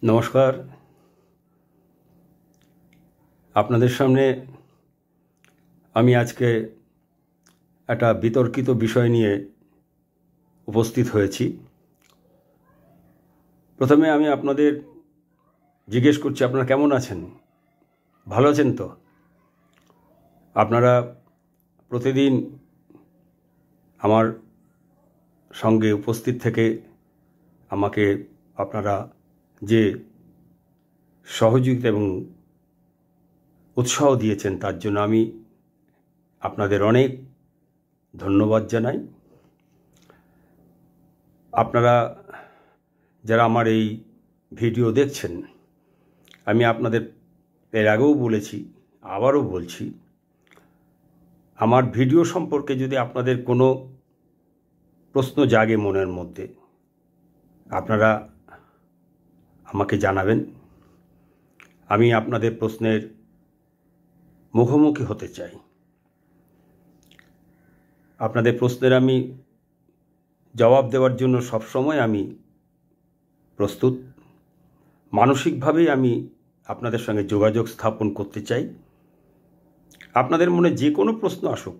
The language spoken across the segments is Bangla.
নমস্কার। আপনাদের সামনে আমি আজকে একটা বিতর্কিত বিষয় নিয়ে উপস্থিত হয়েছি। প্রথমে আমি আপনাদের জিজ্ঞেস করছি, আপনারা কেমন আছেন? ভালো আছেন তো? আপনারা প্রতিদিন আমার সঙ্গে উপস্থিত থেকে আমাকে আপনারা যে সহযোগিতা এবং উৎসাহ দিয়েছেন তার জন্য আমি আপনাদের অনেক ধন্যবাদ জানাই। আপনারা যারা আমার এই ভিডিও দেখছেন, আমি আপনাদের এর আগেও বলেছি, আবারও বলছি, আমার ভিডিও সম্পর্কে যদি আপনাদের কোনো প্রশ্ন জাগে মনের মধ্যে, আপনারা আমাকে জানাবেন। আমি আপনাদের প্রশ্নের মুখোমুখি হতে চাই। আপনাদের প্রশ্নের আমি জবাব দেওয়ার জন্য সবসময় আমি প্রস্তুত। মানসিকভাবেই আমি আপনাদের সঙ্গে যোগাযোগ স্থাপন করতে চাই। আপনাদের মনে যে কোনো প্রশ্ন আসুক,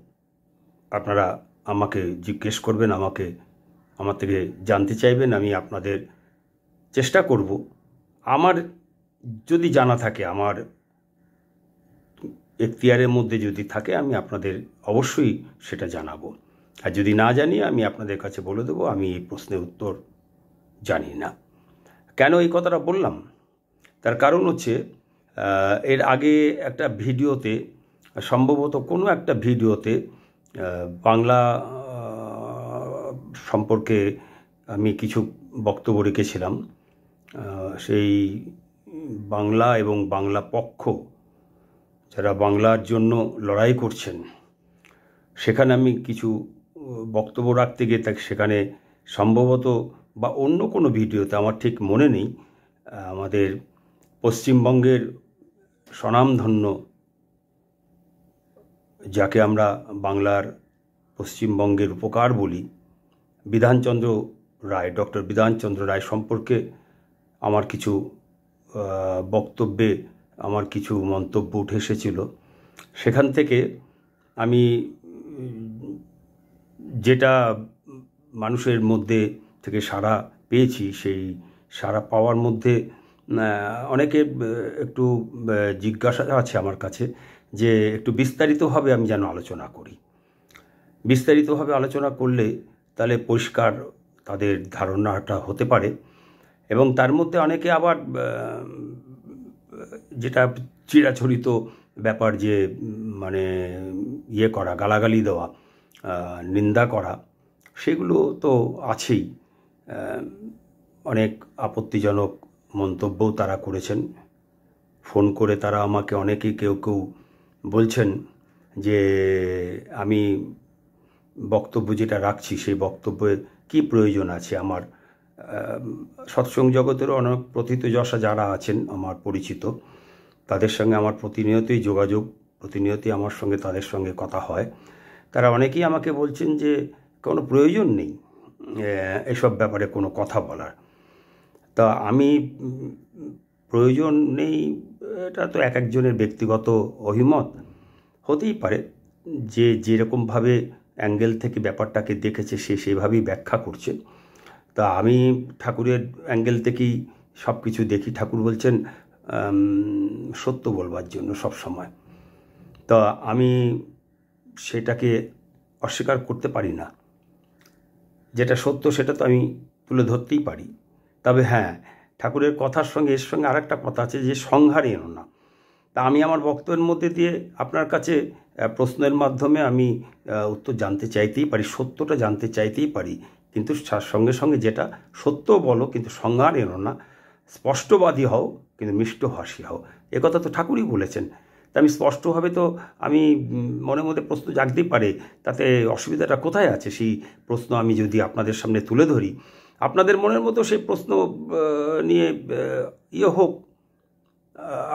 আপনারা আমাকে জিজ্ঞেস করবেন, আমার থেকে জানতে চাইবেন। আমি আপনাদের চেষ্টা করব, আমার যদি জানা থাকে, আমার এখতিয়ারের মধ্যে যদি থাকে, আমি আপনাদের অবশ্যই সেটা জানাবো। আর যদি না জানি, আমি আপনাদের কাছে বলে দেবো আমি এই প্রশ্নের উত্তর জানি না। কেন এই কথাটা বললাম? তার কারণ হচ্ছে, এর আগে একটা ভিডিওতে, সম্ভবত কোনো একটা ভিডিওতে বাংলা সম্পর্কে আমি কিছু বক্তব্য রেখেছিলাম। সেই বাংলা এবং বাংলা পক্ষ যারা বাংলার জন্য লড়াই করছেন, সেখানে আমি কিছু বক্তব্য রাখতে গিয়ে সেখানে সম্ভবত বা অন্য কোনো ভিডিওতে, আমার ঠিক মনে নেই, আমাদের পশ্চিমবঙ্গের স্বনামধন্য, যাকে আমরা বাংলার পশ্চিমবঙ্গের উপকার বলি, বিধানচন্দ্র রায়, ডক্টর বিধানচন্দ্র রায় সম্পর্কে আমার কিছু বক্তব্যে আমার কিছু মন্তব্য উঠে এসেছিল। সেখান থেকে আমি যেটা মানুষের মধ্যে থেকে সাড়া পেয়েছি, সেই সাড়া পাওয়ার মধ্যে অনেকে একটু জিজ্ঞাসা আছে আমার কাছে যে একটু বিস্তারিতভাবে আমি যেন আলোচনা করি। বিস্তারিতভাবে আলোচনা করলে তাহলে পরিষ্কার তাদের ধারণাটা হতে পারে। এবং তার মধ্যে অনেকে আবার যেটা চিরাচরিত ব্যাপার, যে মানে ইয়ে করা, গালাগালি দেওয়া, নিন্দা করা, সেগুলো তো আছেই। অনেক আপত্তিজনক মন্তব্যও তারা করেছেন। ফোন করে তারা আমাকে অনেকেই কেউ বলছেন যে আমি বক্তব্য যেটা রাখছি সেই বক্তব্যের কী প্রয়োজন আছে। আমার সৎসঙ্গ জগতেরও অনেক প্রথিতযশা যারা আছেন আমার পরিচিত, তাদের সঙ্গে আমার প্রতিনিয়তই যোগাযোগ, প্রতিনিয়তই আমার সঙ্গে তাদের সঙ্গে কথা হয়। তারা অনেকেই আমাকে বলছেন যে কোনো প্রয়োজন নেই এসব ব্যাপারে কোনো কথা বলার। তা আমি প্রয়োজন নেই, এটা তো এক একজনের ব্যক্তিগত অভিমত হতেই পারে। যে যেরকমভাবে অ্যাঙ্গেল থেকে ব্যাপারটাকে দেখেছে সে সেভাবেই ব্যাখ্যা করছে। তা আমি ঠাকুরের অ্যাঙ্গেল থেকেই সব কিছু দেখি। ঠাকুর বলছেন সত্য বলবার জন্য সব সময়। তা আমি সেটাকে অস্বীকার করতে পারি না। যেটা সত্য সেটা তো আমি তুলে ধরতেই পারি। তবে হ্যাঁ, ঠাকুরের কথার সঙ্গে এর সঙ্গে আরেকটা কথা আছে, যে সংহার এনো না। তা আমি আমার বক্তব্যের মধ্যে দিয়ে আপনার কাছে প্রশ্নের মাধ্যমে আমি উত্তর জানতে চাইতেই পারি, সত্যটা জানতে চাইতেই পারি। কিন্তু সঙ্গে সঙ্গে যেটা সত্য বলো, কিন্তু সংহার এনো না। স্পষ্টবাদী হও, কিন্তু মিষ্টভাষী হও। একথা তো ঠাকুরই বলেছেন। তা আমি স্পষ্টভাবে তো আমি মনের মধ্যে প্রশ্ন জাগতেই পারে, তাতে অসুবিধাটা কোথায় আছে? সেই প্রশ্ন আমি যদি আপনাদের সামনে তুলে ধরি, আপনাদের মনের মতো সেই প্রশ্ন নিয়ে হোক,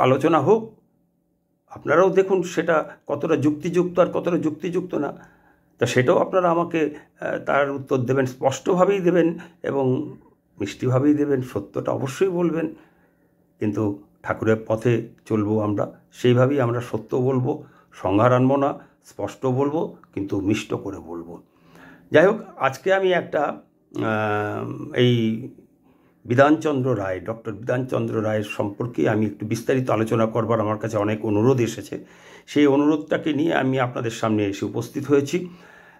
আলোচনা হোক, আপনারাও দেখুন সেটা কতটা যুক্তিযুক্ত আর কতটা যুক্তিযুক্ত না। তা সেটাও আপনারা আমাকে তার উত্তর দেবেন, স্পষ্টভাবেই দেবেন এবং মিষ্টিভাবেই দেবেন, সত্যটা অবশ্যই বলবেন। কিন্তু ঠাকুরের পথে চলবো আমরা, সেইভাবেই আমরা সত্য বলবো, সংহার আনবো না, স্পষ্ট বলবো কিন্তু মিষ্ট করে বলবো। যাই হোক, আজকে আমি একটা এই বিধানচন্দ্র রায়, ডক্টর বিধানচন্দ্র রায়ের সম্পর্কে আমি একটু বিস্তারিত আলোচনা করবার আমার কাছে অনেক অনুরোধ এসেছে। সেই অনুরোধটাকে নিয়ে আমি আপনাদের সামনে এসে উপস্থিত হয়েছি।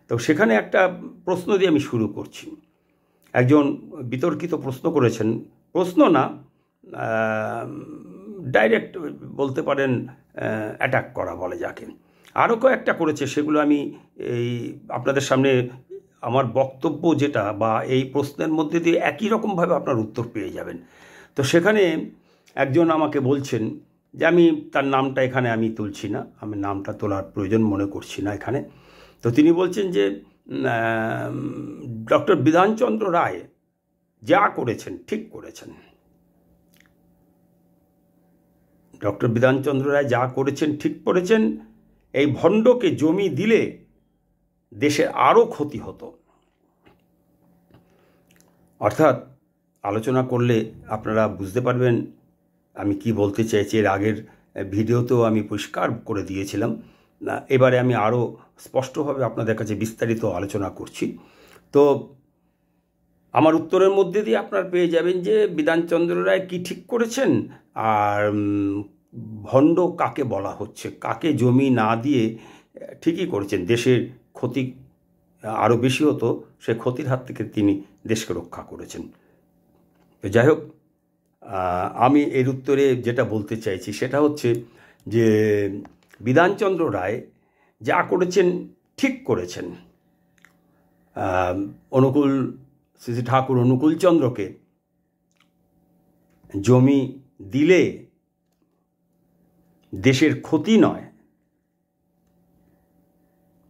তো সেখানে একটা প্রশ্ন দিয়ে আমি শুরু করছি। একজন বিতর্কিত প্রশ্ন করেছেন, প্রশ্ন না, ডাইরেক্ট বলতে পারেন অ্যাটাক করা বলে যাকে, আরও কয়েকটা করেছে, সেগুলো আমি এই আপনাদের সামনে আমার বক্তব্য যেটা বা এই প্রশ্নের মধ্যে দিয়ে একই রকমভাবে আপনার উত্তর পেয়ে যাবেন। তো সেখানে একজন আমাকে বলছেন যে, আমি তার নামটা এখানে আমি তুলছি না, আমি নামটা তোলার প্রয়োজন মনে করছি না এখানে। তো তিনি বলছেন যে ডক্টর বিধানচন্দ্র রায় যা করেছেন ঠিক করেছেন। ডক্টর বিধানচন্দ্র রায় যা করেছেন ঠিক করেছেন। এই ভণ্ডকে জমি দিলে দেশের আরও ক্ষতি হতো। অর্থাৎ আলোচনা করলে আপনারা বুঝতে পারবেন আমি কি বলতে চাইছি। এর আগের ভিডিওতেও আমি পরিষ্কার করে দিয়েছিলাম, এবারে আমি আরও স্পষ্টভাবে আপনাদের কাছে বিস্তারিত আলোচনা করছি। তো আমার উত্তরের মধ্যে দিয়ে আপনারা পেয়ে যাবেন যে বিধানচন্দ্র রায় কী ঠিক করেছেন, আর ভণ্ড কাকে বলা হচ্ছে, কাকে জমি না দিয়ে ঠিকই করেছেন। দেশের ক্ষতি আরও বেশি হতো, সে ক্ষতির হাত থেকে তিনি দেশকে রক্ষা করেছেন। তো যাই হোক, আমি এর উত্তরে যেটা বলতে চাইছি সেটা হচ্ছে যে বিধানচন্দ্র রায় যা করেছেন ঠিক করেছেন। অনুকূল শ্রী ঠাকুর অনুকূলচন্দ্রকে জমি দিলে দেশের ক্ষতি নয়,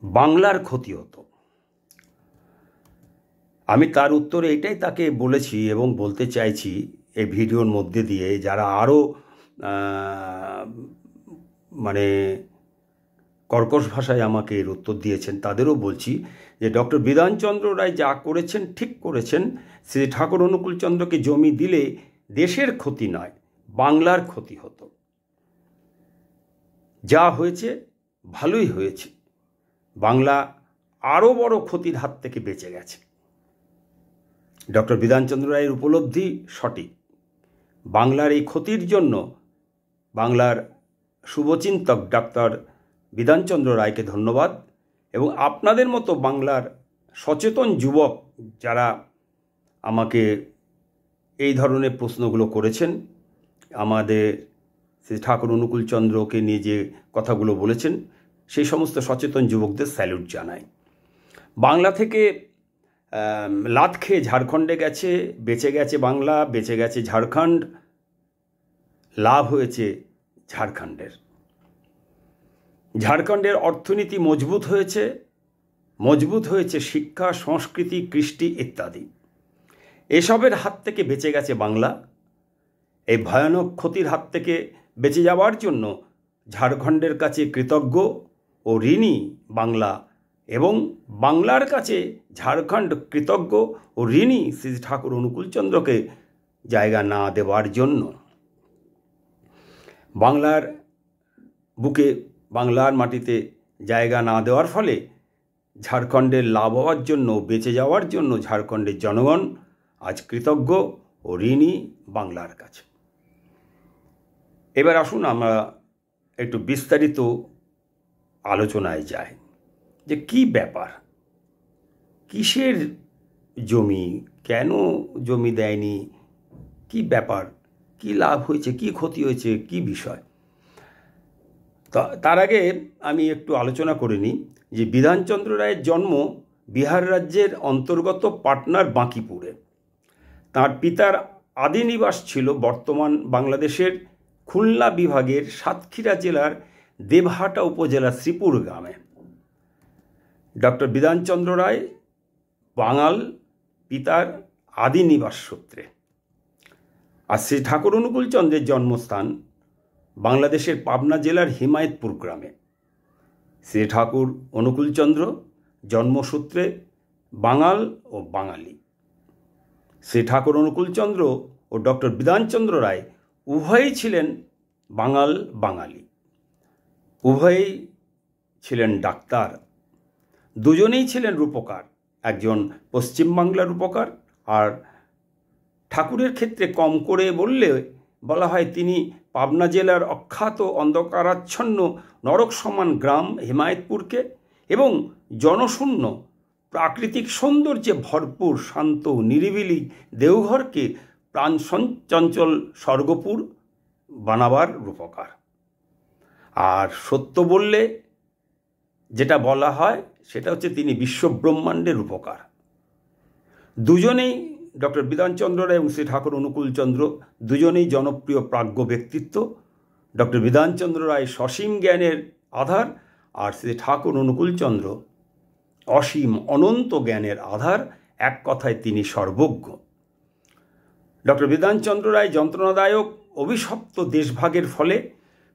বাংলার ক্ষতি হতো। আমি তার উত্তরে এটাই তাকে বলেছি এবং বলতে চাইছি এই ভিডিওর মধ্যে দিয়ে, যারা আরও মানে কর্কশ ভাষায় আমাকে এর উত্তর দিয়েছেন তাদেরও বলছি যে ডক্টর বিধানচন্দ্র রায় যা করেছেন ঠিক করেছেন। শ্রী ঠাকুর অনুকূলচন্দ্রকে জমি দিলে দেশের ক্ষতি নয়, বাংলার ক্ষতি হতো। যা হয়েছে ভালোই হয়েছে, বাংলা আরও বড় ক্ষতির হাত থেকে বেঁচে গেছে। ডক্টর বিধানচন্দ্র রায়ের উপলব্ধি সঠিক। বাংলার এই ক্ষতির জন্য বাংলার শুভচিন্তক ডক্টর বিধানচন্দ্র রায়কে ধন্যবাদ। এবং আপনাদের মতো বাংলার সচেতন যুবক যারা আমাকে এই ধরনের প্রশ্নগুলো করেছেন, আমাদের শ্রী ঠাকুর অনুকূলচন্দ্রকে নিয়ে যে কথাগুলো বলেছেন, সেই সমস্ত সচেতন যুবকদের স্যালুট জানাই। বাংলা থেকে লাত খেয়ে ঝাড়খণ্ডে গেছে, বেঁচে গেছে বাংলা, বেঁচে গেছে ঝাড়খণ্ড, লাভ হয়েছে ঝাড়খণ্ডের। ঝাড়খণ্ডের অর্থনীতি মজবুত হয়েছে শিক্ষা, সংস্কৃতি, কৃষ্টি ইত্যাদি। এসবের হাত থেকে বেঁচে গেছে বাংলা। এই ভয়ানক ক্ষতির হাত থেকে বেঁচে যাওয়ার জন্য ঝাড়খণ্ডের কাছে কৃতজ্ঞ ও ঋণী বাংলা, এবং বাংলার কাছে ঝাড়খণ্ড কৃতজ্ঞ ও ঋণী শ্রী ঠাকুর অনুকূলচন্দ্রকে জায়গা না দেওয়ার জন্য। বাংলার বুকে, বাংলার মাটিতে জায়গা না দেওয়ার ফলে ঝাড়খণ্ডের লাভ হওয়ার জন্য, বেঁচে যাওয়ার জন্য ঝাড়খণ্ডের জনগণ আজ কৃতজ্ঞ ও ঋণী বাংলার কাছে। এবার আসুন আমরা একটু বিস্তারিত আলোচনায় যাই যে কি ব্যাপার, কিসের জমি, কেন জমি দেয়নি, কি ব্যাপার, কি লাভ হয়েছে, কি ক্ষতি হয়েছে, কি বিষয়। তার আগে আমি একটু আলোচনা করে নিই যে বিধানচন্দ্র রায়ের জন্ম বিহার রাজ্যের অন্তর্গত পাটনার বাঁকিপুরে। তাঁর পিতার আদি নিবাস ছিল বর্তমান বাংলাদেশের খুলনা বিভাগের সাতক্ষীরা জেলার দেবহাটা উপজেলার শ্রীপুর গ্রামে। ডক্টর বিধানচন্দ্র রায় বাঙাল পিতার আদি নিবাস সূত্রে। আর শ্রী ঠাকুর অনুকূলচন্দ্রের জন্মস্থান বাংলাদেশের পাবনা জেলার হিমায়তপুর গ্রামে। শ্রী ঠাকুর অনুকূলচন্দ্র জন্মসূত্রে বাঙাল ও বাঙালি। শ্রী ঠাকুর অনুকূলচন্দ্র ও ডক্টর বিধানচন্দ্র রায় উভয়েই ছিলেন বাঙালি, উভয়েই ছিলেন ডাক্তার, দুজনেই ছিলেন রূপকার। একজন পশ্চিমবাংলার রূপকার, আর ঠাকুরের ক্ষেত্রে কম করে বলা হয় তিনি পাবনা জেলার অখ্যাত অন্ধকারাচ্ছন্ন নরক সমান গ্রাম হিমায়তপুরকে এবং জনশূন্য প্রাকৃতিক সৌন্দর্যে ভরপুর শান্ত নিরিবিলি দেওঘরকে প্রাণ চঞ্চল স্বর্গপুর বানাবার রূপকার। আর সত্য বললে যেটা বলা হয় সেটা হচ্ছে তিনি বিশ্বব্রহ্মাণ্ডের রূপকার। দুজনেই ডক্টর বিধানচন্দ্র রায় এবং শ্রী ঠাকুর অনুকূলচন্দ্র দুজনেই জনপ্রিয় প্রাজ্ঞ ব্যক্তিত্ব। ডক্টর বিধানচন্দ্র রায় সসীম জ্ঞানের আধার, আর শ্রী ঠাকুর অনুকূলচন্দ্র অসীম অনন্ত জ্ঞানের আধার। এক কথায় তিনি সর্বজ্ঞ। ডক্টর বিধানচন্দ্র রায় যন্ত্রণাদায়ক অভিশপ্ত দেশভাগের ফলে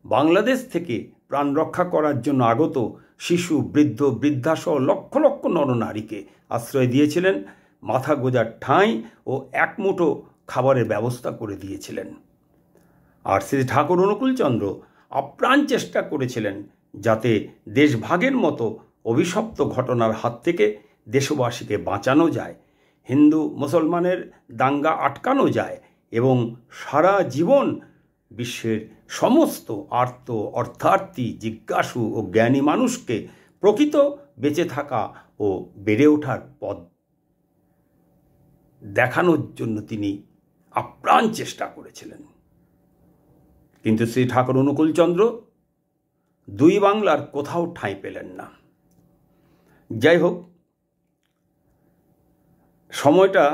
বাংলাদেশ থেকে প্রাণ রক্ষা করার জন্য আগত শিশু, বৃদ্ধ, বৃদ্ধাসহ লক্ষ লক্ষ নরনারীকে আশ্রয় দিয়েছিলেন, মাথা গোজার ঠাঁই ও এক মুঠো খাবারের ব্যবস্থা করে দিয়েছিলেন। আর শ্রী ঠাকুর অনুকূলচন্দ্র আপ্রাণ চেষ্টা করেছিলেন যাতে দেশভাগের মতো অভিশপ্ত ঘটনার হাত থেকে দেশবাসীকে বাঁচানো যায়, হিন্দু মুসলমানের দাঙ্গা আটকানো যায় এবং সারা জীবন বিশ্বের সমস্ত অর্থার্থী, জিজ্ঞাসু ও জ্ঞানী মানুষকে প্রকৃত বেঁচে থাকা ও বেড়ে ওঠার পথ দেখানোর জন্য তিনি আপ্রাণ চেষ্টা করেছিলেন। কিন্তু শ্রী ঠাকুর অনুকূলচন্দ্র দুই বাংলার কোথাও ঠাঁই পেলেন না। যাই হোক, সময়টা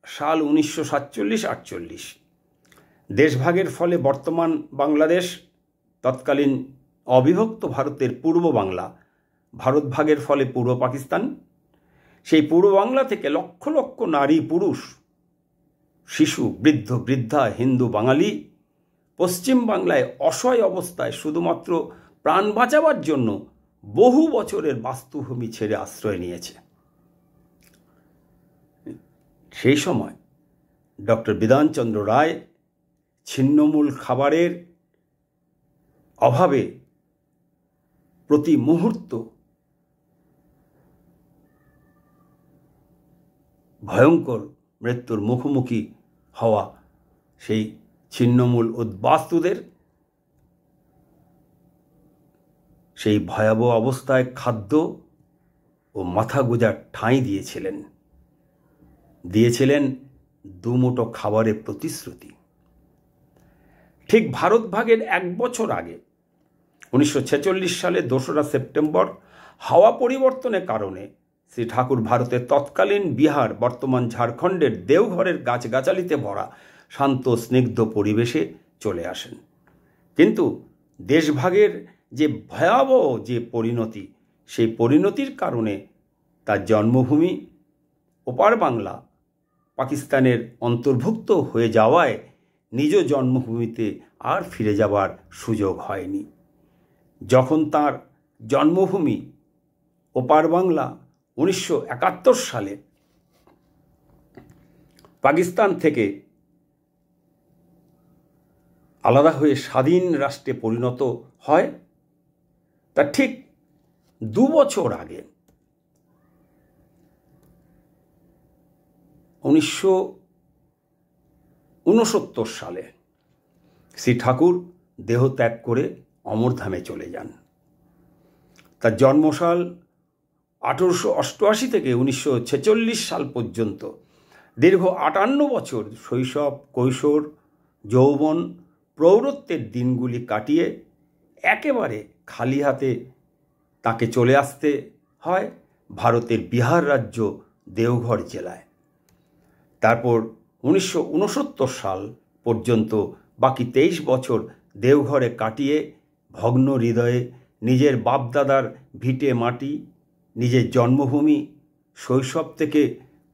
সাল 1947-48। দেশভাগের ফলে বর্তমান বাংলাদেশ, তৎকালীন অবিভক্ত ভারতের পূর্ব বাংলা, ভারত ভাগের ফলে পূর্ব পাকিস্তান, সেই পূর্ব বাংলা থেকে লক্ষ লক্ষ নারী, পুরুষ, শিশু, বৃদ্ধ, বৃদ্ধা, হিন্দু, বাঙালি পশ্চিম বাংলায় অসহায় অবস্থায় শুধুমাত্র প্রাণ বাঁচাবার জন্য বহু বছরের বাস্তুভূমি ছেড়ে আশ্রয় নিয়েছে। সেই সময় ডক্টর বিধানচন্দ্র রায় ছিন্নমূল খাবারের অভাবে প্রতি মুহূর্ত ভয়ঙ্কর মৃত্যুর মুখোমুখি হওয়া সেই ছিন্নমূল উদ্বাস্তুদের সেই ভয়াবহ অবস্থায় খাদ্য ও মাথা গোজার ঠাঁই দিয়েছিলেন দুমুঠো খাবারের প্রতিশ্রুতি। ঠিক ভারত ভাগের এক বছর আগে 1946 সালে 2রা সেপ্টেম্বর হাওয়া পরিবর্তনের কারণে শ্রী ঠাকুর ভারতের তৎকালীন বিহার, বর্তমান ঝাড়খণ্ডের দেওঘরের গাছগাছালিতে ভরা শান্ত স্নিগ্ধ পরিবেশে চলে আসেন। কিন্তু দেশভাগের যে ভয়াবহ যে পরিণতি, সেই পরিণতির কারণে তার জন্মভূমি ওপার বাংলা পাকিস্তানের অন্তর্ভুক্ত হয়ে যাওয়ায় নিজ জন্মভূমিতে আর ফিরে যাবার সুযোগ হয়নি। যখন তার জন্মভূমি ওপার বাংলা 1971 সালে পাকিস্তান থেকে আলাদা হয়ে স্বাধীন রাষ্ট্রে পরিণত হয়, তার ঠিক 2 বছর আগে 1969 সালে শ্রী ঠাকুর দেহত্যাগ করে অমরধামে চলে যান। তার জন্মসাল 1888 থেকে 1946 সাল পর্যন্ত দীর্ঘ 58 বছর শৈশব, কৈশোর, যৌবন, প্রৌঢ়ত্বের দিনগুলি কাটিয়ে একেবারে খালি হাতে তাকে চলে আসতে হয় ভারতের বিহার রাজ্য দেওঘর জেলায়। তারপর 1969 সাল পর্যন্ত বাকি 23 বছর দেওঘরে কাটিয়ে ভগ্ন হৃদয়ে নিজের বাপদাদার ভিটে মাটি, নিজের জন্মভূমি, শৈশব থেকে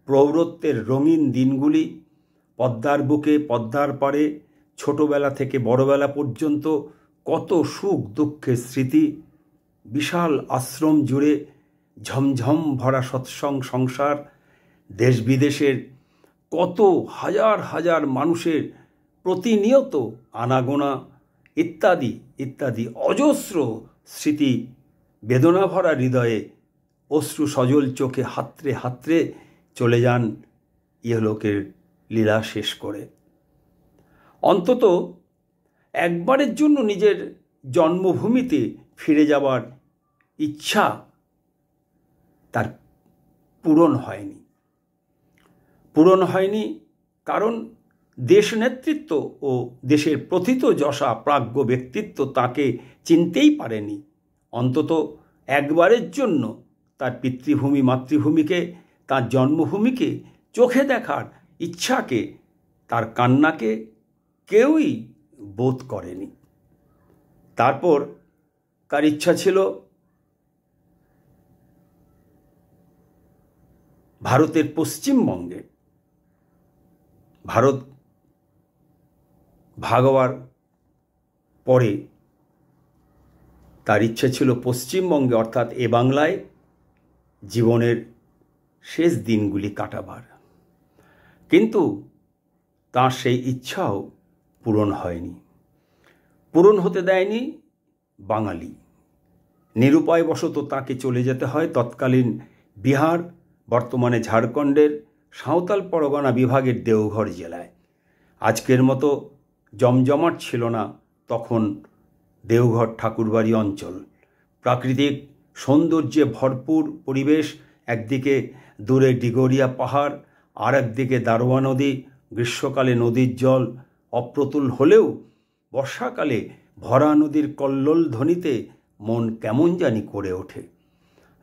প্রৌঢ়ত্বের রঙিন দিনগুলি, পদ্মার বুকে, পদ্মার পাড়ে ছোটবেলা থেকে বড়বেলা পর্যন্ত কত সুখ দুঃখের স্মৃতি, বিশাল আশ্রম জুড়ে ঝমঝম ভরা সৎসং সংসার, দেশ বিদেশের কত হাজার হাজার মানুষের প্রতিনিয়ত আনাগোনা ইত্যাদি ইত্যাদি অজস্র স্মৃতি বেদনা ভরা হৃদয়ে অশ্রু সজল চোখে হাতড়ে হাতড়ে চলে যান ইহলোকের লীলা শেষ করে। অন্তত একবারের জন্য নিজের জন্মভূমিতে ফিরে যাওয়ার ইচ্ছা তার পূরণ হয়নি কারণ দেশ নেতৃত্ব ও দেশের প্রথিত যশা প্রাজ্ঞ ব্যক্তিত্ব তাকে চিনতেই পারেনি। অন্তত একবারের জন্য তার পিতৃভূমি মাতৃভূমিকে, তার জন্মভূমিকে চোখে দেখার ইচ্ছাকে, তার কান্নাকে কেউই বোধ করেনি। তারপর তার ইচ্ছা ছিল ভারতের পশ্চিমবঙ্গে, ভারত ভাগ হওয়ার পরে তার ইচ্ছে ছিল পশ্চিমবঙ্গে অর্থাৎ এ বাংলায় জীবনের শেষ দিনগুলি কাটাবার। কিন্তু তার সেই ইচ্ছাও পূরণ হয়নি, পূরণ হতে দেয়নি বাঙালি। নিরুপায়বশত তাকে চলে যেতে হয় তৎকালীন বিহার, বর্তমানে ঝাড়খণ্ডের সাঁওতাল পরগনা বিভাগের দেওঘর জেলায়। আজকের মতো জমজমাট ছিল না তখন দেওঘর ঠাকুরবাড়ি অঞ্চল। প্রাকৃতিক সৌন্দর্যে ভরপুর পরিবেশ, একদিকে দূরে ডিগোরিয়া পাহাড়, আর একদিকে দারোয়া নদী। গ্রীষ্মকালে নদীর জল অপ্রতুল হলেও বর্ষাকালে ভরা নদীর কল্লোল ধ্বনিতে মন কেমন জানি করে ওঠে।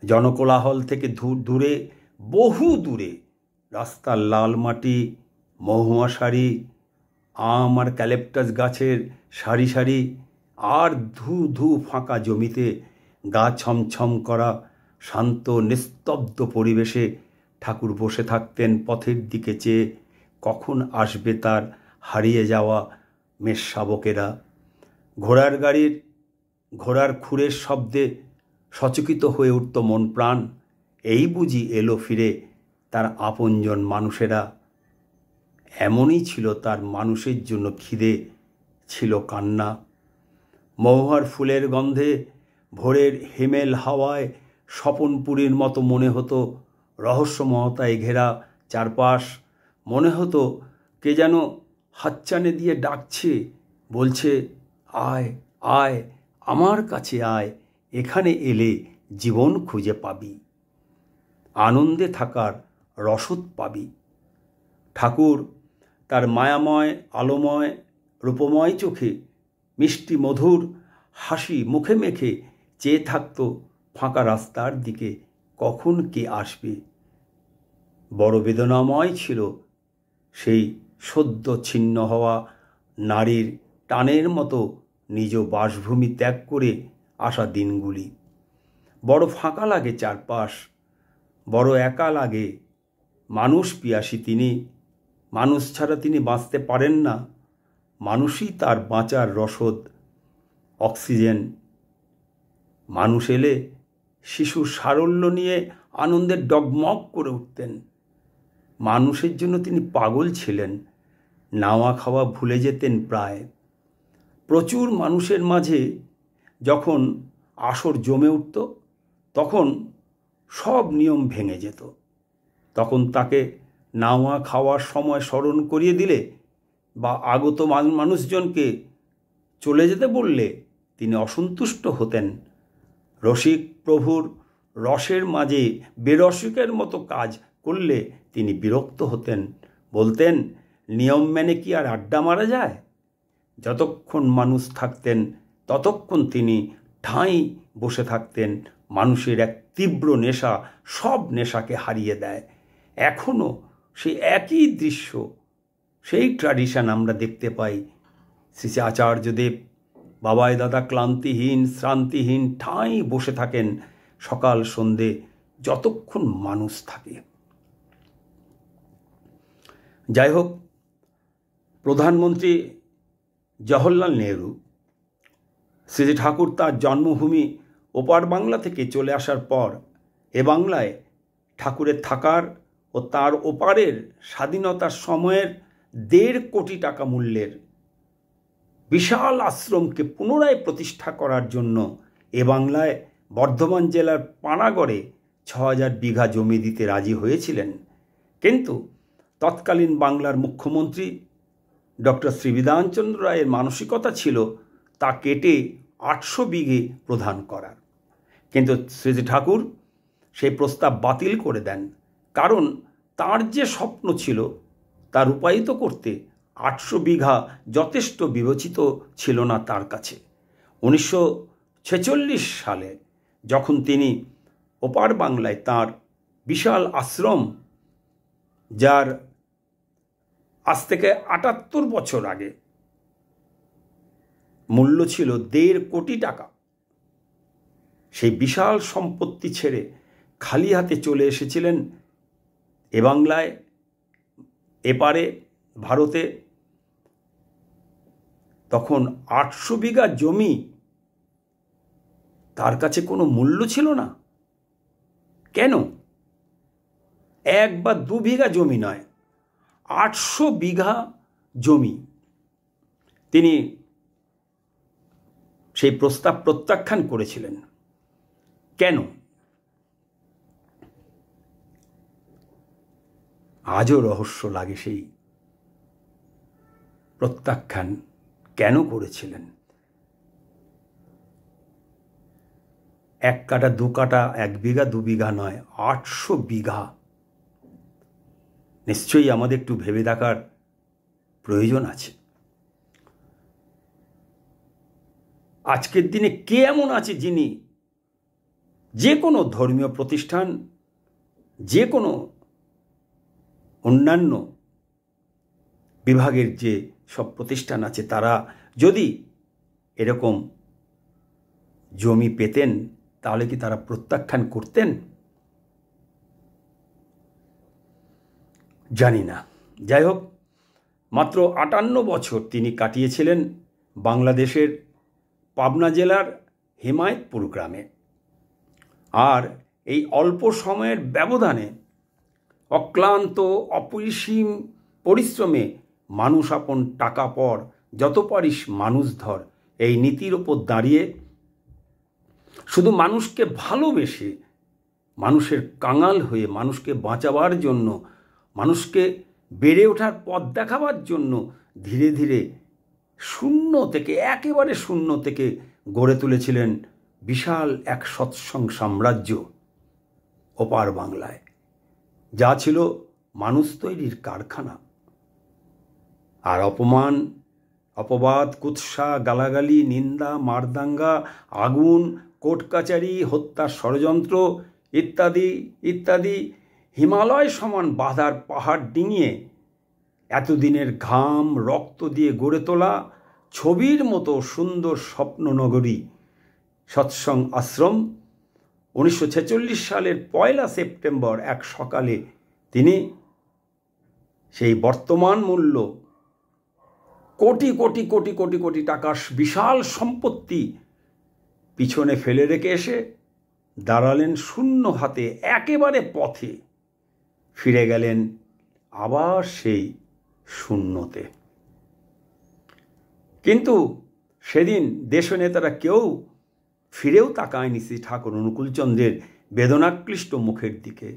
জনকোলাহল থেকে দূরে, বহু দূরে রাস্তার লাল মাটি, মহুয়া সারি, আম আর ক্যালেপটাস গাছের সারি সারি, আর ধু ধু ফাঁকা জমিতে গা ছমছম করা শান্ত নিস্তব্ধ পরিবেশে ঠাকুর বসে থাকতেন পথের দিকে চেয়ে। কখন আসবে তার হারিয়ে যাওয়া মেষ শাবকেরা? ঘোড়ার গাড়ির ঘোড়ার খুরের শব্দে সচকিত হয়ে উঠত মন প্রাণ। এই বুঝি এলো ফিরে তার আপনজন মানুষেরা। এমনই ছিল তার মানুষের জন্য খিদে, ছিল কান্না। মহুয়ার ফুলের গন্ধে ভোরের হিমেল হাওয়ায় স্বপনপুরীর মতো মনে হতো রহস্যময়তায় ঘেরা চারপাশ। মনে হতো কে যেন হাতছানি দিয়ে ডাকছে, বলছে, আয় আয় আমার কাছে আয়, এখানে এলে জীবন খুঁজে পাবি, আনন্দে থাকার রসদ পাবি। ঠাকুর তার মায়াময় আলোময় রূপময় চোখে মিষ্টি মধুর হাসি মুখে মেখে চেয়ে থাকত ফাঁকা রাস্তার দিকে, কখন কে আসবে। বড় বেদনাময় ছিল সেই সদ্য ছিন্ন হওয়া নারীর টানের মতো নিজ বাসভূমি ত্যাগ করে আসা দিনগুলি। বড় ফাঁকা লাগে চারপাশ, বড় একা লাগে। মানুষ পিয়াসী তিনি, মানুষ ছাড়া তিনি বাঁচতে পারেন না। মানুষই তার বাঁচার রসদ, অক্সিজেন। মানুষ এলে শিশুর সারল্য নিয়ে আনন্দে ডগমগ করে উঠতেন। মানুষের জন্য তিনি পাগল ছিলেন, নাওয়া খাওয়া ভুলে যেতেন প্রায়। প্রচুর মানুষের মাঝে যখন আসর জমে উঠত তখন সব নিয়ম ভেঙে যেত। তখন তাকে নাওয়া খাওয়ার সময় স্মরণ করিয়ে দিলে বা আগত মানুষজনকে চলে যেতে বললে তিনি অসন্তুষ্ট হতেন। রসিক প্রভুর রসের মাঝে বেরসিকের মতো কাজ করলে তিনি বিরক্ত হতেন, বলতেন, নিয়ম মেনে কি আর আড্ডা মারা যায়? যতক্ষণ মানুষ থাকতেন ততক্ষণ তিনি ঠাঁই বসে থাকতেন। মানুষের এক তীব্র নেশা সব নেশাকে হারিয়ে দেয়। এখনও সেই একই দৃশ্য, সেই ট্র্যাডিশন আমরা দেখতে পাই। শ্রী আচার্যদেব বাবাই দাদা ক্লান্তিহীন শ্রান্তিহীন ঠাঁই বসে থাকেন সকাল সন্ধে যতক্ষণ মানুষ থাকে। যাই হোক, প্রধানমন্ত্রী জওহরলাল নেহরু, শ্রী ঠাকুর তার জন্মভূমি ওপার বাংলা থেকে চলে আসার পর এ বাংলায় ঠাকুরের থাকার ও তার ওপারের স্বাধীনতার সময়ের 1.5 কোটি টাকা মূল্যের বিশাল আশ্রমকে পুনরায় প্রতিষ্ঠা করার জন্য এ বাংলায় বর্ধমান জেলার পানাগড়ে ৬,০০০ বিঘা জমি দিতে রাজি হয়েছিলেন। কিন্তু তৎকালীন বাংলার মুখ্যমন্ত্রী ডক্টর শ্রী বিধানচন্দ্র রায়ের মানসিকতা ছিল তা কেটে ৮০০ বিঘে প্রদান করার। কিন্তু শ্রীজি ঠাকুর সেই প্রস্তাব বাতিল করে দেন, কারণ তার যে স্বপ্ন ছিল তা রূপায়িত করতে ৮০০ বিঘা যথেষ্ট বিবেচিত ছিল না তার কাছে। ১৯৪৬ সালে যখন তিনি ওপার বাংলায় তার বিশাল আশ্রম, যার আজ থেকে ৭৮ বছর আগে মূল্য ছিল ১.৫ কোটি টাকা, সেই বিশাল সম্পত্তি ছেড়ে খালি হাতে চলে এসেছিলেন এ বাংলায়, এপারে ভারতে। তখন ৮০০ বিঘা জমি তার কাছে কোনো মূল্য ছিল না। কেন? ১ বা ২ বিঘা জমি নয়, ৮০০ বিঘা জমি। তিনি সেই প্রস্তাব প্রত্যাখ্যান করেছিলেন। কেন? আজও রহস্য লাগে সেই প্রত্যাখ্যান কেন করেছিলেন। ১ কাঠা ২ কাঠা, ১ বিঘা ২ বিঘা নয়, ৮০০ বিঘা। নিশ্চয়ই আমাদের একটু ভেবে দেখার প্রয়োজন আছে। আজকের দিনে কে এমন আছে যিনি যে কোনো ধর্মীয় প্রতিষ্ঠান, যে কোনো অন্যান্য বিভাগের যে সব প্রতিষ্ঠান আছে, তারা যদি এরকম জমি পেতেন তাহলে কি তারা প্রত্যাখ্যান করতেন? জানি না। যাই হোক, মাত্র ৫৮ বছর তিনি কাটিয়েছিলেন বাংলাদেশের পাবনা জেলার হেমায়েতপুর গ্রামে। আর এই অল্প সময়ের ব্যবধানে অক্লান্ত অপরিসীম পরিশ্রমে মানুষ আপন টাকা পর, যত পারিস মানুষ ধর, এই নীতির ওপর দাঁড়িয়ে শুধু মানুষকে ভালোবেসে, মানুষের কাঙাল হয়ে, মানুষকে বাঁচাবার জন্য, মানুষকে বেড়ে ওঠার পথ দেখাবার জন্য ধীরে ধীরে শূন্য থেকে, একেবারে শূন্য থেকে গড়ে তুলেছিলেন বিশাল এক সৎসং সাম্রাজ্য ওপার বাংলায়, যা ছিল মানুষ তৈরির কারখানা। আর অপমান, অপবাদ, কুৎসা, গালাগালি, নিন্দা, মারদাঙ্গা, আগুন, কোর্ট কাচারি, হত্যার ষড়যন্ত্র ইত্যাদি ইত্যাদি হিমালয় সমান বাধার পাহাড় ডিঙিয়ে এতদিনের ঘাম রক্ত দিয়ে গড়ে তোলা ছবির মতো সুন্দর স্বপ্ননগরী সৎসং আশ্রম ১৯৪৬ সালের ১ সেপ্টেম্বর এক সকালে তিনি সেই বর্তমান মূল্য কোটি কোটি কোটি কোটি কোটি টাকার বিশাল সম্পত্তি পিছনে ফেলে রেখে এসে দাঁড়ালেন শূন্য হাতে, একেবারে পথে ফিরে গেলেন আবার সেই শূন্যতে। কিন্তু সেদিন দেশনেতারা কেউ ফিরেও তাকায়নি শ্রী ঠাকুর অনুকূলচন্দ্রের বেদনাক্লিষ্ট মুখের দিকে।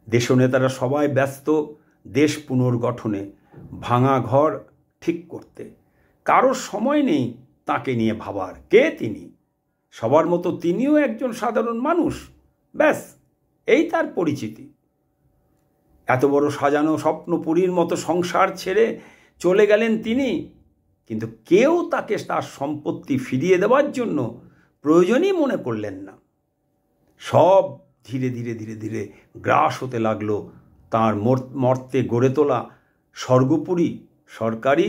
দেশনেতারা সবাই ব্যস্ত দেশ পুনর্গঠনে, ভাঙা ঘর ঠিক করতে। কারোর সময় নেই তাকে নিয়ে ভাবার। কে তিনি? সবার মতো তিনিও একজন সাধারণ মানুষ, ব্যাস এই তার পরিচিতি। এত বড় সাজানো স্বপ্নপুরীর মতো সংসার ছেড়ে চলে গেলেন তিনি, কিন্তু কেউ তাকে তার সম্পত্তি ফিরিয়ে দেওয়ার জন্য প্রয়োজনই মনে করলেন না। সব ধীরে ধীরে ধীরে ধীরে গ্রাস হতে লাগলো তাঁর মর্তে গড়ে তোলা স্বর্গপুরী সরকারি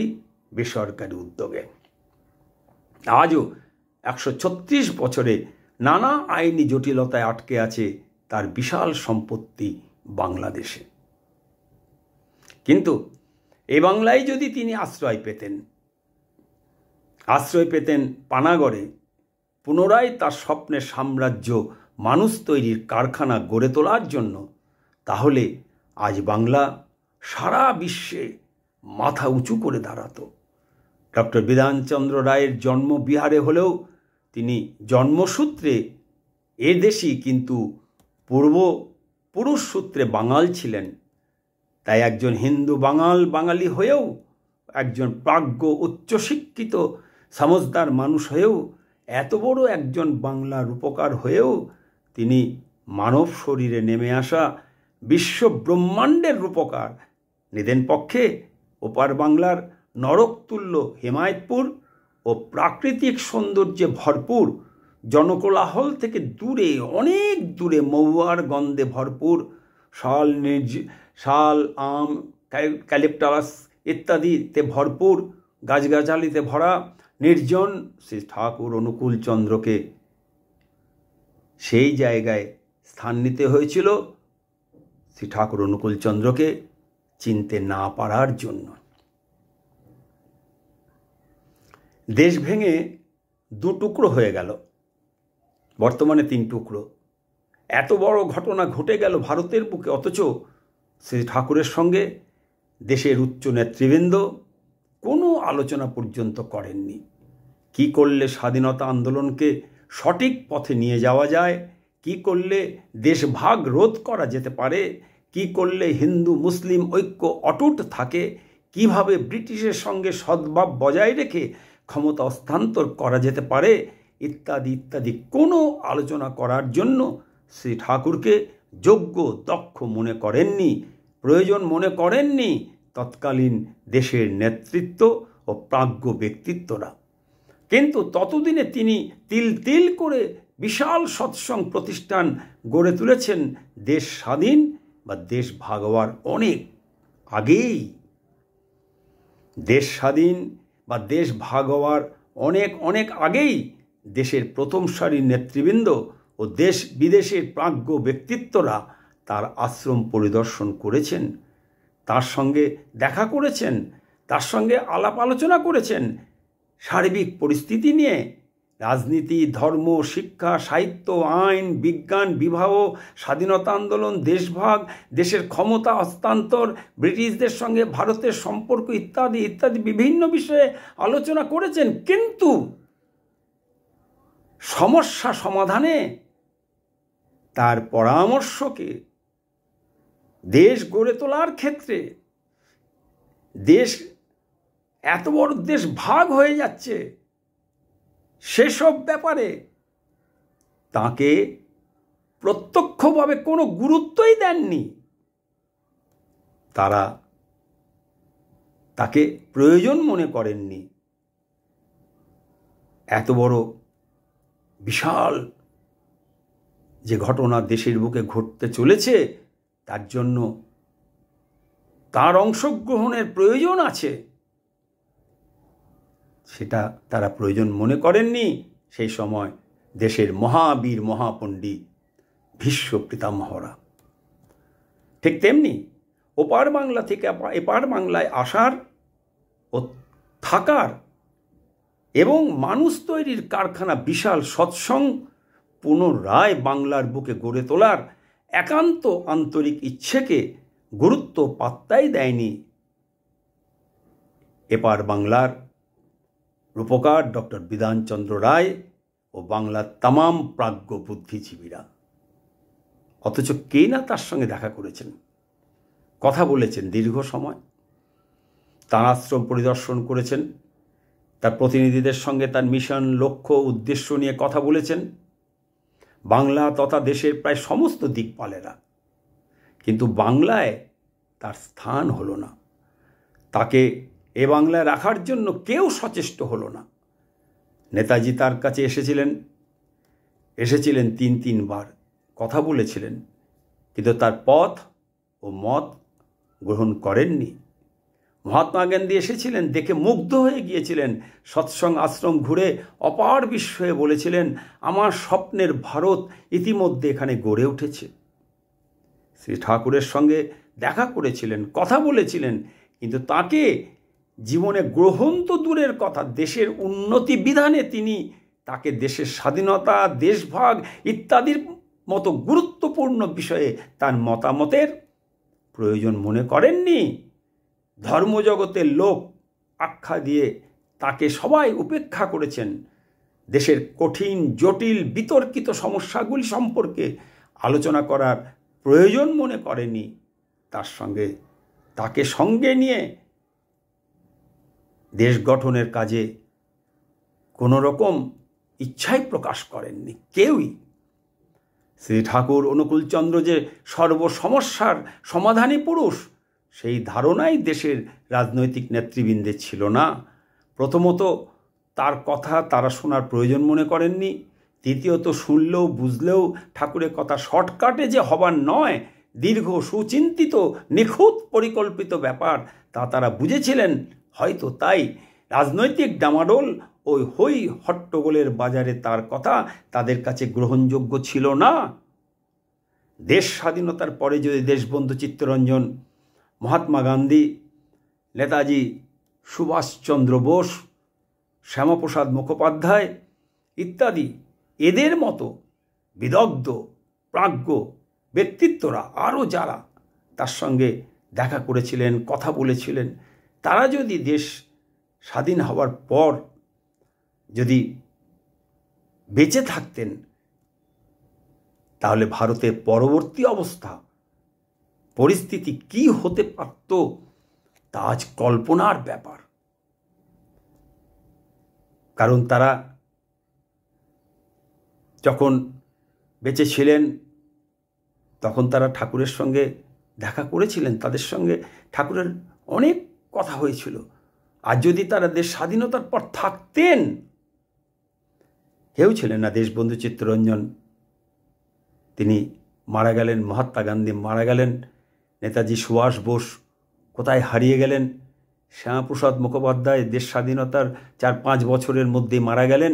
বেসরকারি উদ্যোগে। আজও ১৩৬ বছরে নানা আইনি জটিলতায় আটকে আছে তার বিশাল সম্পত্তি বাংলাদেশে। কিন্তু এ বাংলায় যদি তিনি আশ্রয় পেতেন পানাগড়ে, পুনরায় তার স্বপ্নের সাম্রাজ্য, মানুষ তৈরির কারখানা গড়ে তোলার জন্য, তাহলে আজ বাংলা সারা বিশ্বে মাথা উঁচু করে দাঁড়াতো। ডক্টর বিধানচন্দ্র রায়ের জন্ম বিহারে হলেও তিনি জন্মসূত্রে এদেশি কিন্তু পূর্বপুরুষ সূত্রে বাঙাল ছিলেন। তাই একজন হিন্দু বাঙালি হয়েও, একজন প্রাজ্ঞ উচ্চশিক্ষিত সমজদার মানুষ হয়েও, এত বড় একজন বাংলা রূপকার হয়েও তিনি মানব শরীরে নেমে আসা বিশ্ব ব্রহ্মাণ্ডের রূপকার। নিদেন পক্ষে ওপার বাংলার নরকতুল্য হিমায়তপুর ও প্রাকৃতিক সৌন্দর্যে ভরপুর, জনকোলাহল থেকে দূরে, অনেক দূরে মহুয়ার গন্ধে ভরপুর, শাল, আম, ক্যালিপটাস ইত্যাদিতে ভরপুর, গাছগাছালিতে ভরা নির্জন শ্রী ঠাকুর অনুকূলচন্দ্রকে সেই জায়গায় স্থান নিতে হয়েছিল শ্রী ঠাকুর অনুকূলচন্দ্রকে চিনতে না পারার জন্য। দেশ ভেঙে দু টুকরো হয়ে গেল, বর্তমানে 3 টুকরো। এত বড় ঘটনা ঘটে গেল ভারতের বুকে, অথচ শ্রী ঠাকুরের সঙ্গে দেশের উচ্চ নেতৃবৃন্দ কোনো আলোচনা পর্যন্ত করেননি। কি করলে স্বাধীনতা আন্দোলনকে সঠিক পথে নিয়ে যাওয়া যায়, কি করলে দেশভাগ রোধ করা যেতে পারে, কি করলে হিন্দু মুসলিম ঐক্য অটুট থাকে, কিভাবে ব্রিটিশের সঙ্গে সদ্ভাব বজায় রেখে ক্ষমতা হস্তান্তর করা যেতে পারে, ইত্যাদি ইত্যাদি কোনো আলোচনা করার জন্য শ্রী ঠাকুরকে যোগ্য দক্ষ মনে করেননি, প্রয়োজন মনে করেননি তৎকালীন দেশের নেতৃত্ব ও প্রাজ্ঞ ব্যক্তিত্বরা। কিন্তু ততদিনে তিনি তিল তিল করে বিশাল সৎসঙ্গ প্রতিষ্ঠান গড়ে তুলেছেন দেশ স্বাধীন বা দেশ ভাগ হওয়ার অনেক আগেই। দেশ স্বাধীন বা দেশ ভাগ হওয়ার অনেক আগেই দেশের প্রথম সারির নেতৃবৃন্দ ও দেশ বিদেশের প্রাজ্ঞ ব্যক্তিত্বরা তার আশ্রম পরিদর্শন করেছেন, তার সঙ্গে দেখা করেছেন, তার সঙ্গে আলাপ আলোচনা করেছেন সার্বিক পরিস্থিতি নিয়ে, রাজনীতি, ধর্ম, শিক্ষা, সাহিত্য, আইন, বিজ্ঞান, বিবাহ, স্বাধীনতা আন্দোলন, দেশভাগ, দেশের ক্ষমতা হস্তান্তর, ব্রিটিশদের সঙ্গে ভারতের সম্পর্ক ইত্যাদি ইত্যাদি বিভিন্ন বিষয়ে আলোচনা করেছেন। কিন্তু সমস্যা সমাধানে তার পরামর্শকে, দেশ গড়ে তোলার ক্ষেত্রে, দেশ এত বড় দেশ ভাগ হয়ে যাচ্ছে সেসব ব্যাপারে তাকে প্রত্যক্ষভাবে কোনো গুরুত্বই দেননি। তারা তাকে প্রয়োজন মনে করেননি। এত বড় বিশাল যে ঘটনা দেশের বুকে ঘটতে চলেছে, তার জন্য তার অংশগ্রহণের প্রয়োজন আছে, সেটা তারা প্রয়োজন মনে করেননি সেই সময় দেশের মহাবীর মহাপণ্ডিত ভীষ্ম পিতামহরা। ঠিক তেমনি ওপার বাংলা থেকে এপার বাংলায় আসার ও থাকার এবং মানুষ তৈরির কারখানা বিশাল সৎসঙ্গ পুনরায় বাংলার বুকে গড়ে তোলার একান্ত আন্তরিক ইচ্ছেকে গুরুত্ব পাত্তাই দেয়নি এপার বাংলার রূপকার ডক্টর বিধানচন্দ্র রায় ও বাংলার তামাম প্রাজ্ঞ বুদ্ধিজীবীরা। অথচ কে না তার সঙ্গে দেখা করেছেন, কথা বলেছেন দীর্ঘ সময়, তার আশ্রম পরিদর্শন করেছেন, তার প্রতিনিধিদের সঙ্গে তার মিশন, লক্ষ্য, উদ্দেশ্য নিয়ে কথা বলেছেন বাংলা তথা দেশের প্রায় সমস্ত দিকপালেরা। কিন্তু বাংলায় তার স্থান হলো না, তাকে এ বাংলায় রাখার জন্য কেউ সচেষ্ট হলো না। নেতাজি তার কাছে এসেছিলেন 3 বার, কথা বলেছিলেন, কিন্তু তার পথ ও মত গ্রহণ করেননি। মহাত্মা গান্ধী এসেছিলেন, দেখে মুগ্ধ হয়ে গিয়েছিলেন, সৎসঙ্গ আশ্রম ঘুরে অপার বিস্ময়ে বলেছিলেন, আমার স্বপ্নের ভারত ইতিমধ্যে এখানে গড়ে উঠেছে। শ্রী ঠাকুরের সঙ্গে দেখা করেছিলেন, কথা বলেছিলেন, কিন্তু তাকে জীবনে গ্রহণ তো দূরের কথা, দেশের উন্নতি বিধানে তিনি তাকে দেশের স্বাধীনতা, দেশভাগ ইত্যাদির মতো গুরুত্বপূর্ণ বিষয়ে তার মতামতের প্রয়োজন মনে করেননি। ধর্মজগতের লোক আখ্যা দিয়ে তাকে সবাই উপেক্ষা করেছেন, দেশের কঠিন জটিল বিতর্কিত সমস্যাগুলি সম্পর্কে আলোচনা করার প্রয়োজন মনে করেনি, তাকে সঙ্গে নিয়ে দেশ গঠনের কাজে কোনো রকম ইচ্ছাই প্রকাশ করেননি কেউই। শ্রী ঠাকুর অনুকূলচন্দ্র যে সর্বসমস্যার সমাধানী পুরুষ, সেই ধারণাই দেশের রাজনৈতিক নেতৃবৃন্দের ছিল না। প্রথমত, তার কথা তারা শোনার প্রয়োজন মনে করেননি। দ্বিতীয়ত, শুনলেও বুঝলেও ঠাকুরের কথা শর্টকাটে যে হবার নয়, দীর্ঘ সুচিন্তিত নিখুঁত পরিকল্পিত ব্যাপার, তা তারা বুঝেছিলেন। হয়তো তাই রাজনৈতিক ডামাডোল ওই হই হট্টগোলের বাজারে তার কথা তাদের কাছে গ্রহণযোগ্য ছিল না। দেশ স্বাধীনতার পরে যদি দেশবন্ধু চিত্তরঞ্জন, মহাত্মা গান্ধী, নেতাজি সুভাষচন্দ্র বোস, শ্যামাপ্রসাদ মুখোপাধ্যায় ইত্যাদি এদের মতো বিদগ্ধ প্রাজ্ঞ ব্যক্তিত্বরা আরও যারা তার সঙ্গে দেখা করেছিলেন, কথা বলেছিলেন, তারা যদি দেশ স্বাধীন হওয়ার পর যদি বেঁচে থাকতেন, তাহলে ভারতের পরবর্তী অবস্থা পরিস্থিতি কি হতে পারত তা আজ কল্পনার ব্যাপার। কারণ তারা যখন বেঁচে ছিলেন তখন তারা ঠাকুরের সঙ্গে দেখা করেছিলেন, তাদের সঙ্গে ঠাকুরের অনেক কথা হয়েছিল। আর যদি তারা দেশ স্বাধীনতার পর থাকতেন, কেউ ছিলেন না দেশবন্ধু চিত্তরঞ্জন, তিনি মারা গেলেন, মহাত্মা গান্ধী মারা গেলেন, নেতাজি সুভাষ বোস কোথায় হারিয়ে গেলেন, শ্যামাপ্রসাদ মুখোপাধ্যায় দেশ স্বাধীনতার 4-5 বছরের মধ্যে মারা গেলেন।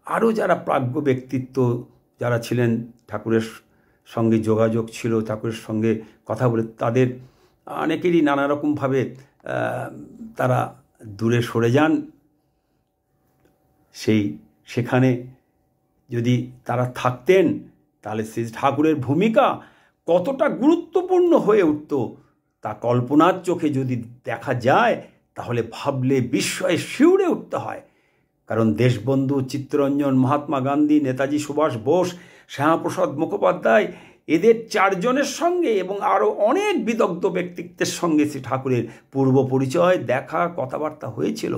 আরও যারা প্রাজ্ঞ ব্যক্তিত্ব যারা ছিলেন, ঠাকুরের সঙ্গে যোগাযোগ ছিল, ঠাকুরের সঙ্গে কথা বলে, তাদের অনেকেরই নানা রকমভাবে তারা দূরে সরে যান। সেখানে যদি তারা থাকতেন, তাহলে শ্রী ঠাকুরের ভূমিকা কতটা গুরুত্বপূর্ণ হয়ে উঠত তা কল্পনার চোখে যদি দেখা যায়, তাহলে ভাবলে বিস্ময়ে শিউরে উঠতে হয়। কারণ দেশবন্ধু চিত্তরঞ্জন, মহাত্মা গান্ধী, নেতাজি সুভাষ বোস, শ্যামাপ্রসাদ মুখোপাধ্যায়, এদের 4 জনের সঙ্গে এবং আরও অনেক বিদগ্ধ ব্যক্তিত্বের সঙ্গে শ্রী ঠাকুরের পূর্ব পরিচয়, দেখা, কথাবার্তা হয়েছিল,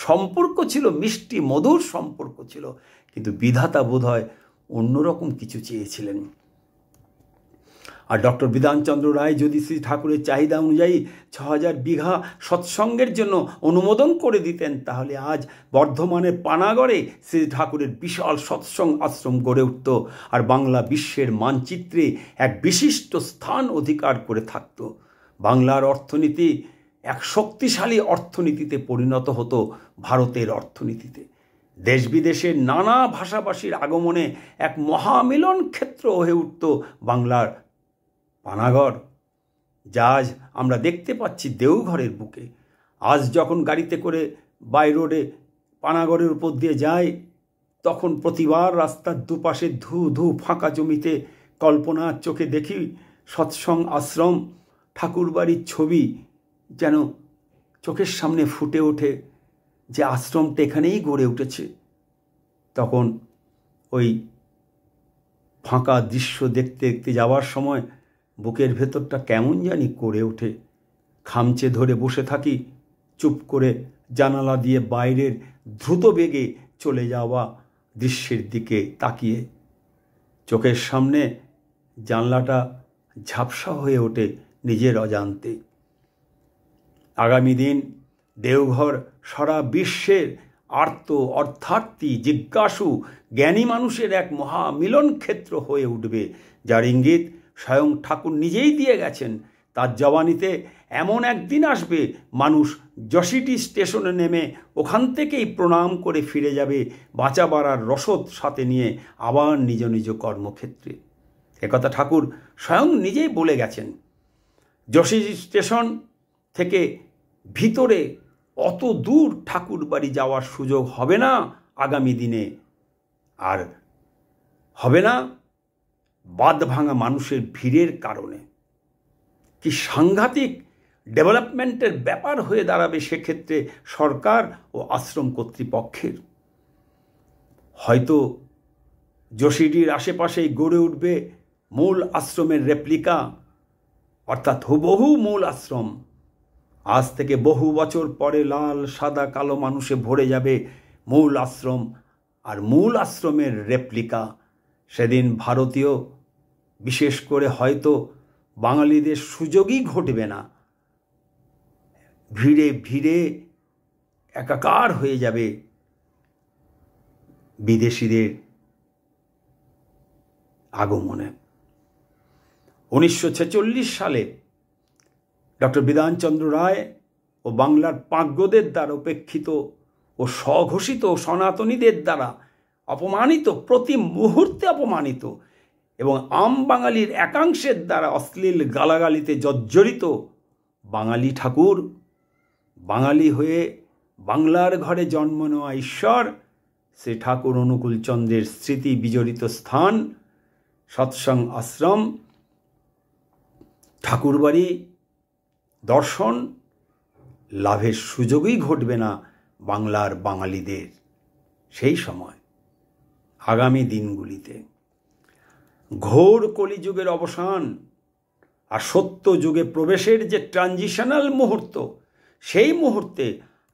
সম্পর্ক ছিল, মিষ্টি মধুর সম্পর্ক ছিল। কিন্তু বিধাতা বোধহয় অন্যরকম কিছু চেয়েছিলেন। আর ডক্টর বিধানচন্দ্র রায় যদি শ্রী ঠাকুরের চাহিদা অনুযায়ী 6000 বিঘা সৎসঙ্গের জন্য অনুমোদন করে দিতেন, তাহলে আজ বর্ধমানের পানাগড়ে শ্রী ঠাকুরের বিশাল সৎসঙ্গ আশ্রম গড়ে উঠত, আর বাংলা বিশ্বের মানচিত্রে এক বিশিষ্ট স্থান অধিকার করে থাকত। বাংলার অর্থনীতি এক শক্তিশালী অর্থনীতিতে পরিণত হতো ভারতের অর্থনীতিতে। দেশ বিদেশের নানা ভাষাভাষীর আগমনে এক মহামিলন ক্ষেত্র হয়ে উঠত বাংলার পানাগড়, যা আজ আমরা দেখতে পাচ্ছি দেওঘরের বুকে। আজ যখন গাড়িতে করে বাই রোডে পানাগড়ের উপর দিয়ে যায়, তখন প্রতিবার রাস্তার দুপাশে ধু ধু ফাঁকা জমিতে কল্পনার চোখে দেখি সৎসঙ্গ আশ্রম, ঠাকুরবাড়ির ছবি যেন চোখের সামনে ফুটে ওঠে, যে আশ্রমটা এখানেই গড়ে উঠেছে। তখন ওই ফাঁকা দৃশ্য দেখতে দেখতে যাওয়ার সময় বুকের ভেতরটা কেমন জানি করে ওঠে। খামচে ধরে বসে থাকি, চুপ করে জানালা দিয়ে বাইরের দ্রুত বেগে চলে যাওয়া দৃশ্যের দিকে তাকিয়ে। চোখের সামনে জানলাটা ঝাপসা হয়ে ওঠে নিজের অজান্তে। আগামী দিন দেওঘর সারা বিশ্বের আর্ত অর্থার্থী জিজ্ঞাসু জ্ঞানী মানুষের এক মহামিলন ক্ষেত্র হয়ে উঠবে, যার ইঙ্গিত স্বয়ং ঠাকুর নিজেই দিয়ে গেছেন। তার জবানিতে এমন একদিন আসবে, মানুষ যশিটি স্টেশনে নেমে ওখান থেকেই প্রণাম করে ফিরে যাবে, বাঁচা বাড়ার রসদ সাথে নিয়ে আবার নিজ নিজ কর্মক্ষেত্রে। একথা ঠাকুর স্বয়ং নিজেই বলে গেছেন। যশিটি স্টেশন থেকে ভিতরে অত দূর ঠাকুর বাড়ি যাওয়ার সুযোগ হবে না আগামী দিনে, আর হবে না বাঁধ ভাঙা মানুষের ভিড়ের কারণে। কি সাংঘাতিক ডেভেলপমেন্টের ব্যাপার হয়ে দাঁড়াবে সেক্ষেত্রে সরকার ও আশ্রম কর্তৃপক্ষের। হয়তো যোশীডির আশেপাশেই গড়ে উঠবে মূল আশ্রমের রেপ্লিকা, অর্থাৎ হুবহু মূল আশ্রম। আজ থেকে বহু বছর পরে লাল সাদা কালো মানুষে ভরে যাবে মূল আশ্রম, আর মূল আশ্রমের রেপ্লিকা। সেদিন ভারতীয়, বিশেষ করে হয়তো বাঙালিদের সুযোগই ঘটবে না, ভিড়ে ভিড়ে একাকার হয়ে যাবে বিদেশিদের আগমনে। 1946 সালে ডক্টর বিধানচন্দ্র রায় ও বাংলার পাঁজ্ঞদের দ্বারা উপেক্ষিত ও স্বঘোষিত সনাতনীদের দ্বারা অপমানিত, প্রতি মুহূর্তে অপমানিত, এবং আম বাঙালির একাংশের দ্বারা অশ্লীল গালাগালিতে জর্জরিত বাঙালি ঠাকুর, বাঙালি হয়ে বাংলার ঘরে জন্ম নেওয়া ঈশ্বর শ্রী ঠাকুর অনুকূলচন্দ্রের স্মৃতি বিজড়িত স্থান সৎসঙ্গ আশ্রম, ঠাকুরবাড়ি দর্শন লাভের সুযোগই ঘটবে না বাংলার বাঙালিদের সেই সময়। আগামী দিনগুলিতে ঘোর কলিযুগের অবসান আর সত্য যুগে প্রবেশের যে ট্রানজিশনাল মুহূর্ত, সেই মুহূর্তে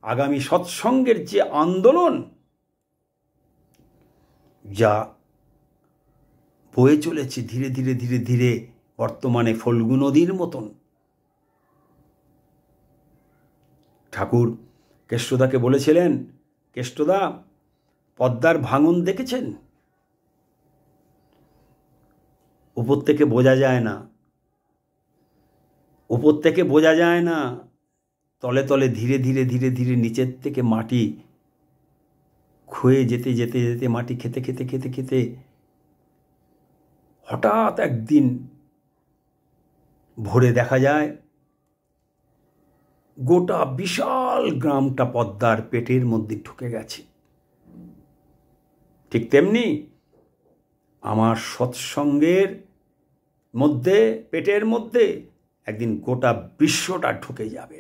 আগামী সৎসঙ্গের যে আন্দোলন যা বয়ে চলেছে ধীরে ধীরে ধীরে ধীরে বর্তমানে ফল্গু নদীর মতন। ঠাকুর কেষ্টদাকে বলেছিলেন, কেষ্টদা, পদ্মার ভাঙন দেখেছেন? উপর থেকে বোঝা যায় না, উপর থেকে বোঝা যায় না, তলে তলে ধীরে ধীরে ধীরে ধীরে নিচের থেকে মাটি ক্ষয়ে যেতে যেতে যেতে, মাটি খেতে খেতে খেতে খেতে হঠাৎ একদিন ভোরে দেখা যায় গোটা বিশাল গ্রামটা পদ্মার পেটের মধ্যে ঢুকে গেছে। ঠিক তেমনি আমার সৎসঙ্গের মধ্যে, পেটের মধ্যে একদিন গোটা বিশ্বটা ঢুকে যাবে।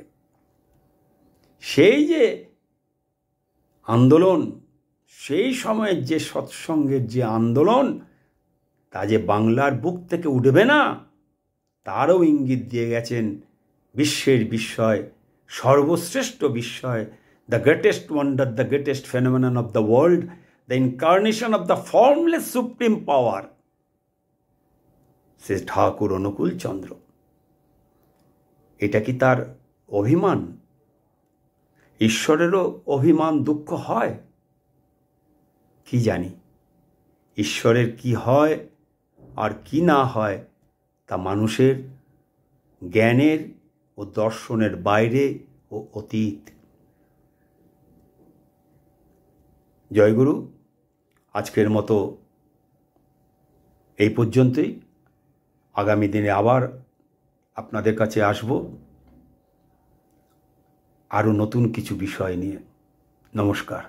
সেই যে আন্দোলন, সেই সময়ের যে সৎসঙ্গের যে আন্দোলন, তা যে বাংলার বুক থেকে উঠবে না তারও ইঙ্গিত দিয়ে গেছেন বিশ্বের বিস্ময়, সর্বশ্রেষ্ঠ বিস্ময়, the greatest wonder, the greatest phenomenon of the world, the incarnation of the formless supreme power, সে ঠাকুর অনুকূলচন্দ্র। এটা কি তার অভিমান? ঈশ্বরেরও অভিমান দুঃখ হয় কি জানি। ঈশ্বরের কি হয় আর কি না হয় তা মানুষের জ্ঞানের ও দর্শনের বাইরে ও অতীত। জয়গুরু, আজকের মতো এই পর্যন্তই। আগামী দিনে আবার আপনাদের কাছে আসব আরও নতুন কিছু বিষয় নিয়ে। নমস্কার।